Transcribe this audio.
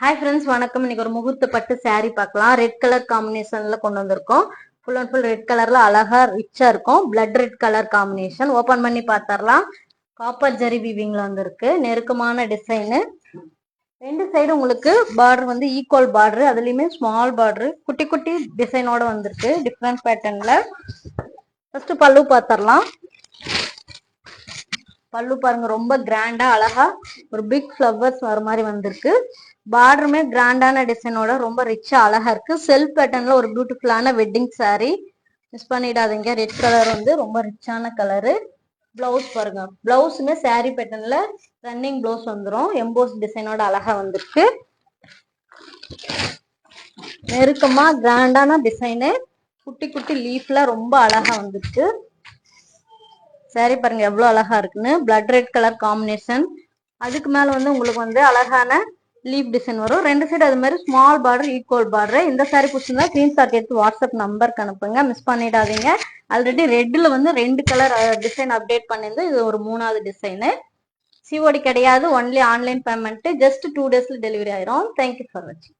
Hi friends, வணக்கம். இன்னைக்கு ஒரு முகூர்த்த பட்டு saree பார்க்கலாம். ரெட் கலர் காம்பினேஷன்ல கொண்டு வந்திருக்கோம். ஃபுல் அண்ட் ஃபுல் ரெட் கலர்ல அழகா ரிச்சா இருக்கும். Blood red colour combination. Open பண்ணி பார்த்தரலாம். காப்பர் ஜரி வீவிங்ல வந்திருக்கு. நெருக்கமான டிசைனு. ரெண்டு சைடு உங்களுக்கு பார்டர் வந்து ஈக்குவல் பார்டர், அதுலயுமே ஸ்மால் பார்டர், குட்டி குட்டி டிசைனோட வந்திருக்கு. டிஃப்ரெண்ட் பேட்டர்ன்ல. ஃபர்ஸ்ட் பல்லு பார்த்தரலாம். பல்லு பாருங்க, ரொம்ப கிராண்டா அழகா ஒரு பிக் ஃப்ளவர்ஸ் வர மாதிரி வந்திருக்கு. பார்டருமே கிராண்டான டிசைனோட ரொம்ப ரிச்சா அழகா இருக்கு. செல்ஃப் பேட்டர்ன்ல ஒரு பியூட்டிஃபுல்லான வெட்டிங் saree. மிஸ் பண்ணிடாதீங்க. ரெட் கலர் வந்து ரொம்ப ரிச்சான கலரு. பிளவுஸ் பாருங்க, பிளவுஸுமே saree பேட்டர்ன்ல ரன்னிங் பிளவுஸ் வந்துடும். எம்போஸ் டிசைனோட அழகா வந்திருக்கு. நெருக்கமா கிராண்டான டிசைனு, குட்டி குட்டி லீஃப்ல ரொம்ப அழகா வந்துருக்கு. saree பாருங்க எவ்வளவு அழகா இருக்குன்னு. Blood red colour combination. அதுக்கு மேல வந்து உங்களுக்கு வந்து அழகான லீப் டிசைன் வரும். ரெண்டு சைடு அது மாதிரி ஸ்மால் பார்டர், ஈக்குவல் பார்டர். இந்த saree பிடிச்சிருந்தா ஸ்கிரீன்ஷாட் எடுத்து வாட்ஸ்அப் நம்பருக்கு அனுப்புங்க. மிஸ் பண்ணிடாதீங்க. ஆல்ரெடி ரெட்ல வந்து 2 கலர் டிசைன் அப்டேட் பண்ணிருந்து இது ஒரு 3வது டிசைனு. சிஓடி கிடையாது, ஒன்லி ஆன்லைன் பேமெண்ட். ஜஸ்ட் 2 டேஸ்ல டெலிவரி ஆயிரும். தேங்க்யூ ஃபார் வாட்சிங்.